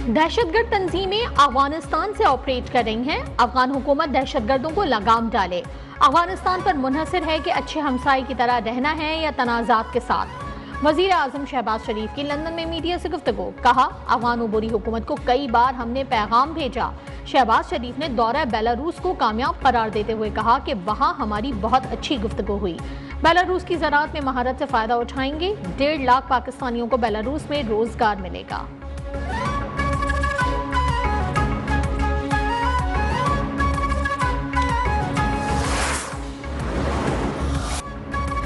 दहशतगर्द तंजीमें अफगानिस्तान से ऑपरेट कर रही हैं। अफगान हुकूमत दहशतगर्दों को लगाम डाले। अफगानिस्तान पर मुनहसर है कि अच्छे हमसाये की तरह रहना है या तनाज़ात के साथ। वज़ीर आज़म शहबाज शरीफ की लंदन में मीडिया से गुफ्तगू। कहा, अफगान उबूरी हुकूमत को कई बार हमने पैगाम भेजा। शहबाज शरीफ ने दौरा बेलारूस को कामयाब करार देते हुए कहा कि वहाँ हमारी बहुत अच्छी गुफ्तगू हुई। बेलारूस की ज़राअत में महारत से फ़ायदा उठाएंगे। 1.5 लाख पाकिस्तानियों को बेलारूस में रोजगार मिलेगा।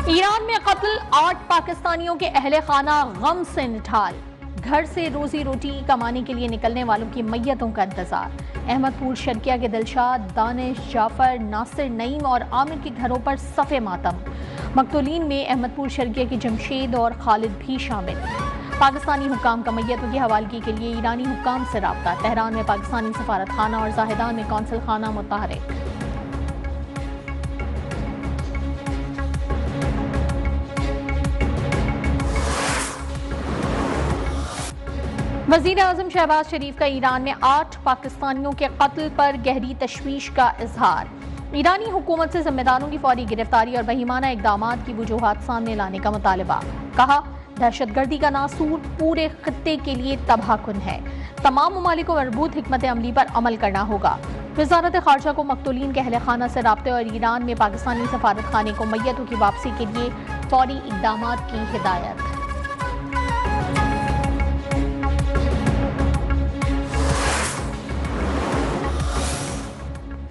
ईरान में कत्ल, 8 पाकिस्तानियों के अहले खाना गम से निठाल। घर से रोजी रोटी कमाने के लिए निकलने वालों की मैयतों का इंतजार। अहमदपुर शर्किया के दिलशाद, दानिश, जाफर, नासिर, नईम और आमिर के घरों पर सफ़े मातम। मकतूलीन में अहमदपुर शर्किया के जमशेद और खालिद भी शामिल। पाकिस्तानी हुक्काम का मैयतों की हवालगी के लिए ईरानी हुक्काम से राब्ता। तेहरान में पाकिस्तानी सफारत खाना और जाहिदान में कौंसल खाना मुतहरिक। वज़ीर आज़म शहबाज शरीफ का ईरान में 8 पाकिस्तानियों के कत्ल पर गहरी तशवीश का इजहार। ईरानी हुकूमत से जिम्मेदारों की फौरी गिरफ्तारी और वहीमाना इक़दामात की वजूहात सामने लाने का मुतालबा। कहा, दहशतगर्दी का नासूर पूरे खित्ते के लिए तबाहकुन है। तमाम ममालिक को मरबूत हिकमत अमली पर अमल करना होगा। वज़ारत ख़ारजा को मकतूलीन के अहले खाना से राब्ते और ईरान में पाकिस्तानी सफारत खाने को मैयतों की वापसी के लिए फौरी इक़दामात की हिदायत।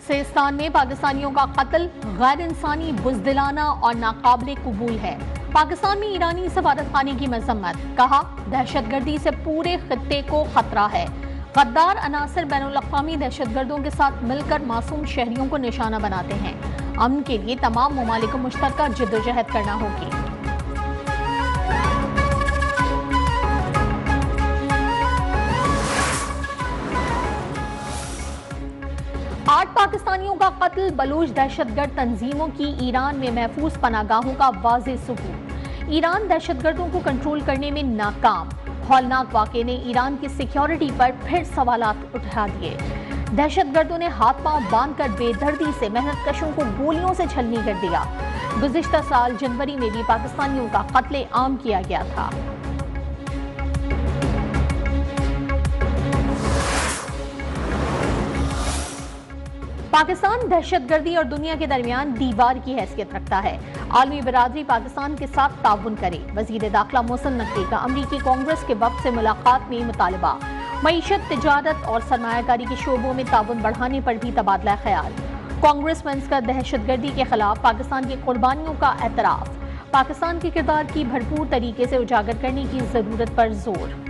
सिस्तान में पाकिस्तानियों का कत्ल गैर इंसानी, बुज़दिलाना और नाकाबिले कबूल है। पाकिस्तान में ईरानी सफारत खाने की मजम्मत। कहा, दहशतगर्दी से पूरे खित्ते को खतरा है। गद्दार अनासर बैनुल-अक़वामी दहशतगर्दों के साथ मिलकर मासूम शहरियों को निशाना बनाते हैं। अमन के लिए तमाम ममालिक को मुश्तरका जिद्दोजहद करना होगी। 8 पाकिस्तानियों का कत्ल, बलूच दहशतगर्द तंजीमों की ईरान में महफूज पनागाहों का वाज़ेह सबूत। ईरान दहशतगर्दों को कंट्रोल करने में नाकाम। हौलनाक वाक़े ने ईरान की सिक्योरिटी पर फिर सवालात उठा दिए। दहशतगर्दों ने हाथ पांव बांधकर बेदर्दी से मेहनत कशों को गोलियों से छलनी कर दिया। गुज़िश्ता साल जनवरी में भी पाकिस्तानियों का कत्ले आम किया गया था। पाकिस्तान दहशतगर्दी और दुनिया के दरमियान दीवार की हैसियत रखता है। आलमी बिरादरी पाकिस्तान के साथ ताउन करे। वज़ीर दाखिला मोहसिन नकवी का अमरीकी कांग्रेस के वफ़द से मुलाकात में मुतालबा। मईशत, तिजारत और सरमायाकारी के शोबों में ताउन बढ़ाने पर भी तबादला ख्याल। कांग्रेसमैन का दहशतगर्दी के खिलाफ पाकिस्तान की कुर्बानियों का एतराफ़। पाकिस्तान के किरदार की भरपूर तरीके से उजागर करने की जरूरत पर जोर।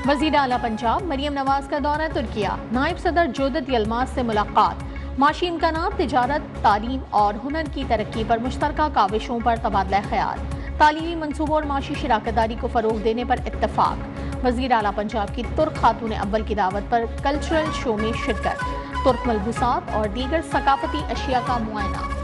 वज़ीर आला पंजाब मरियम नवाज का दौरा तुर्किया। नायब सदर जोदत यलमाज से मुलाकात। माशी इम्कानात, तिजारत, तालीम और हुनर की तरक्की पर मुश्तरका काविशों पर तबादला ख्याल। तालीमी मनसूबों और माशी शराकतदारी को फरोग देने पर इत्तफाक। वज़ीर आला पंजाब की तुर्क खातून अव्वल की दावत पर कल्चरल शो में शिरकत। तुर्क मलबूसात और दीगर सकाफती अशिया का मुआयना।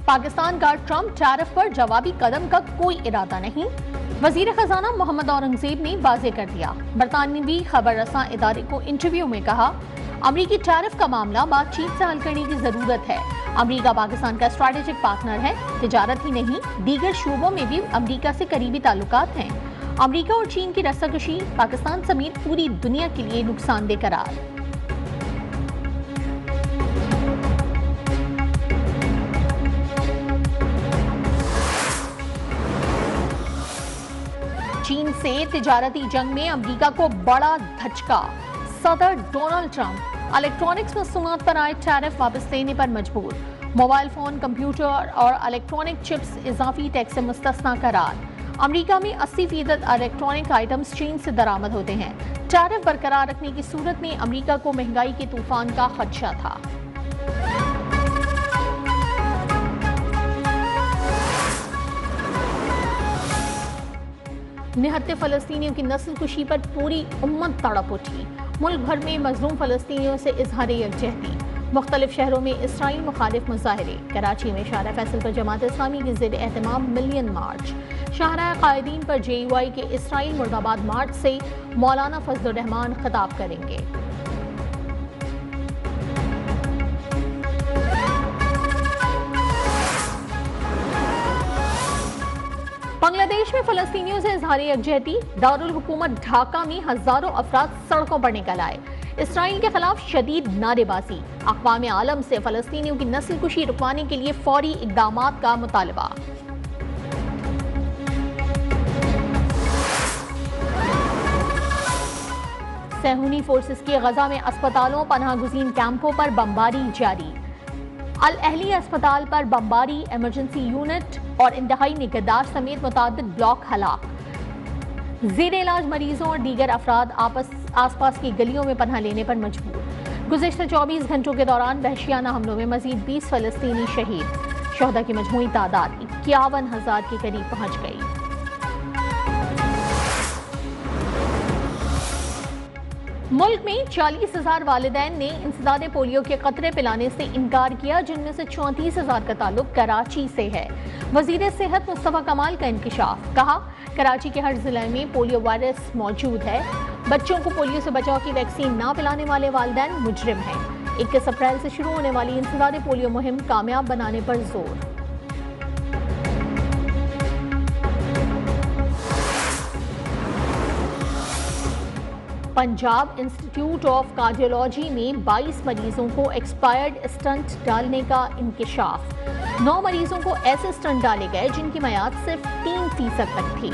पाकिस्तान का ट्रंप टैरिफ पर जवाबी कदम का कोई इरादा नहीं। वजीर खजाना मोहम्मद औरंगजेब ने वाज़ेह कर दिया। बरतानवी खबर रसां इदारे को इंटरव्यू में कहा, अमरीकी टैरिफ का मामला बातचीत से हल करने की जरूरत है। अमरीका पाकिस्तान का स्ट्रैटेजिक पार्टनर है। तिजारत ही नहीं, दीगर शोबों में भी अमरीका से करीबी ताल्लुकात हैं। अमरीका और चीन की रस्साकशी पाकिस्तान समेत पूरी दुनिया के लिए नुकसानदेह करार। चीन से तिजारती जंग में अमरीका को बड़ा धचका। सदर डोनाल्ड ट्रंप इलेक्ट्रॉनिक्स मसनूआत पर आए टैरिफ वापस लेने पर मजबूर। मोबाइल फोन, कंप्यूटर और इलेक्ट्रॉनिक चिप्स इजाफी टैक्स से मुस्तस्ना करार। अमरीका में 80% इलेक्ट्रॉनिक आइटम्स चीन से दरामद होते हैं। टैरिफ बरकरार रखने की सूरत में अमरीका को महंगाई के तूफान का खदशा था। निहत्ते फलस्तीनियों की नस्ल कुशी पर पूरी उम्मत तड़प उठी। मुल्क भर में मजलूम फ़लस्तीनियों से इजहार यकजहती। मुख्तलिफ शहरों में इसराइल मुखालिफ मुजाहरे। कराची में शाहरा फैसल पर जमात इस्लामी के ज़ेर एहतमाम मिलियन मार्च। शाहरा कायदीन पर JUI के इसराइल मुर्दाबाद मार्च से मौलाना फजलुर रहमान खिताब करेंगे। बांग्लादेश में फ़लस्तीनियों से इजहार यकजहती। दारुल हुकूमत ढाका में हजारों अफराद सड़कों पर निकल आए। इसराइल के खिलाफ शदीद नारेबाजी। अक़वाम आलम से फ़लस्तीनियों की नस्ल कुशी रुकवाने के लिए फौरी इक़दामात का मुतालबा। सहूनी फोर्सेस की गजा में अस्पतालों पनाह गुज़ीन कैंपों पर बमबारी जारी। अल अहली अस्पताल पर बमबारी, इमरजेंसी यूनिट और इंतहाई निगहदार समेत मुतादिद ब्लॉक हलाक। ज़ेरे इलाज मरीजों और दीगर अफराद आसपास की गलियों में पनाह लेने पर मजबूर। गुज़िश्ता 24 घंटों के दौरान वहशियाना हमलों में मजीद 20 फ़लस्तीनी शहीद। शहदा की मजमूई तादाद 51,000 के करीब पहुँच गई। मुल्क में 40,000 वालिदैन ने इंसदादे पोलियो के कतरे पिलाने से इनकार किया, जिनमें से 34,000 का ताल्लुक कराची से है। वज़ीर सेहत मुस्तफ़ा कमाल का इंकिशाफ। कहा, कराची के हर जिले में पोलियो वायरस मौजूद है। बच्चों को पोलियो से बचाव की वैक्सीन ना पिलाने वाले वालिदैन मुजरिम हैं। 21 अप्रैल से शुरू होने वाली इंसदादे पोलियो मुहिम कामयाब बनाने पर जोर। पंजाब इंस्टीट्यूट ऑफ कार्डियोलॉजी में 22 मरीजों को एक्सपायर्ड स्टंट डालने का इंकिशाफ। 9 मरीजों को ऐसे स्टंट डाले गए जिनकी मयाद सिर्फ 3% तक थी।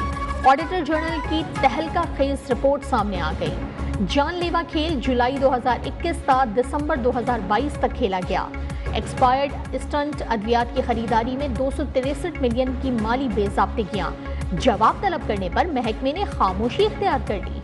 ऑडिटर जनरल की तहलका खेज रिपोर्ट सामने आ गई। जानलेवा खेल जुलाई 2021 था दिसंबर 2022 तक खेला गया। एक्सपायर्ड स्टंट अद्वियात की खरीदारी में 263 मिलियन की माली बेज़ाब्तिगियां। जवाब तलब करने पर महकमे ने खामोशी इख्तियार कर ली।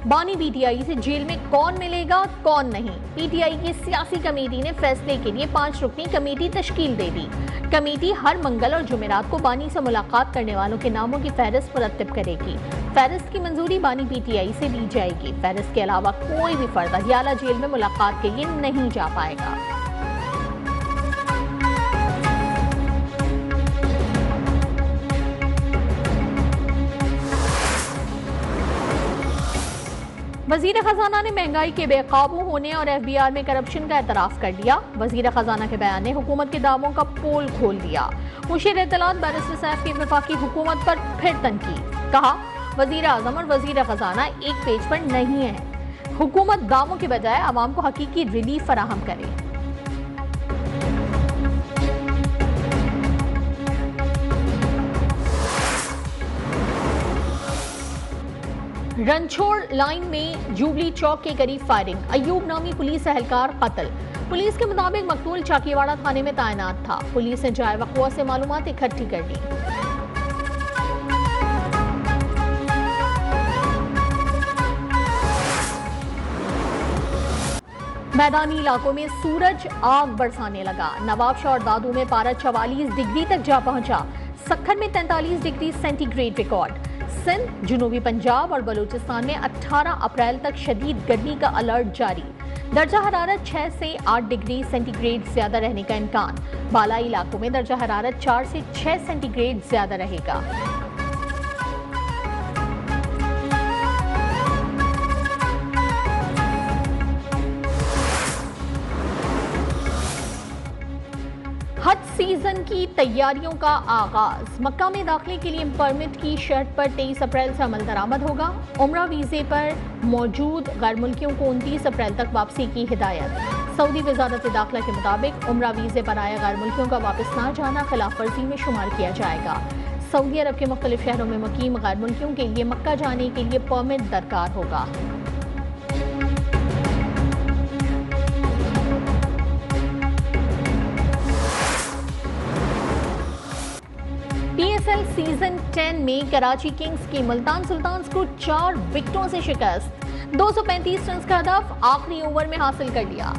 बानी PTI से जेल में कौन मिलेगा कौन नहीं। PTI की सियासी कमेटी ने फैसले के लिए 5 रुकनी कमेटी तश्कील दे दी। कमेटी हर मंगल और जुमेरात को बानी से मुलाकात करने वालों के नामों की फहरिस्त मुरत्तिब करेगी। फहरिस्त की मंजूरी बानी PTI से ली जाएगी। फहरिस्त के अलावा कोई भी फर्द अदियाला जेल में मुलाकात के लिए नहीं जा पाएगा। वज़ीर खजाना ने महंगाई के बेकाबू होने और FBR में करप्शन का एतराफ़ कर लिया। वज़ीर खजाना के बयान ने हुकूमत के दावों का पोल खोल दिया। मुशीर इत्तलात बैरिस्टर सैफ की वफाकी हुकूमत पर फिर तनकीद। कहा, वज़ीर आज़म और वज़ीर खजाना एक पेज पर नहीं है। हुकूमत दावों के बजाय आवाम को हकीकी रिलीफ फराहम करे। रनछोड़ लाइन में जुबली चौक के करीब फायरिंग। अयूब नामी पुलिस एहलकार कत्ल। पुलिस के मुताबिक मकतूल चाकीवाड़ा थाने में तैनात था। पुलिस ने जाए वक़ुआ से मालूमात इकट्ठी कर ली। मैदानी इलाकों में सूरज आग बरसाने लगा। नवाबशाह और दादू में पारा 44 डिग्री तक जा पहुंचा। सक्खर में 43 डिग्री सेंटीग्रेड रिकॉर्ड। सिंध, जनूबी पंजाब और बलूचिस्तान में 18 अप्रैल तक शदीद गर्मी का अलर्ट जारी। दर्जा हरारत 6 से 8 डिग्री सेंटीग्रेड ज्यादा रहने का इम्कान। बालाई इलाकों में दर्जा हरारत 4 से 6 सेंटीग्रेड ज्यादा रहेगा। हज सीजन की तैयारियों का आगाज। मक्का में दाखिले के लिए परमिट की शर्त पर 23 अप्रैल से अमल दरामद होगा। उम्रा वीजे पर मौजूद गैर मुल्कियों को 29 अप्रैल तक वापसी की हिदायत। सऊदी वजारत दाखिला के मुताबिक उम्रा वीजे पर आया गैर मुल्कियों का वापस ना जाना खिलाफ वर्जी में शुमार किया जाएगा। सऊदी अरब के मुख्तलिफ शहरों में मुकीम गैर मुल्कियों के लिए मक्का जाने के लिए परमिट दरकार होगा। PSL सीजन 10 में कराची किंग्स की मुल्तान सुल्तान्स को 4 विकेटों से शिकस्त। 235 रन का हदफ आखिरी ओवर में हासिल कर लिया।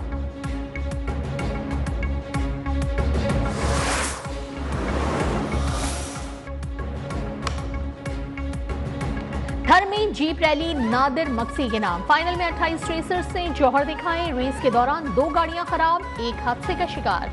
घर में जीप रैली नादिर मक्सी के नाम। फाइनल में 28 रेसर्स ने जौहर दिखाए। रेस के दौरान 2 गाड़ियां खराब, एक हादसे का शिकार।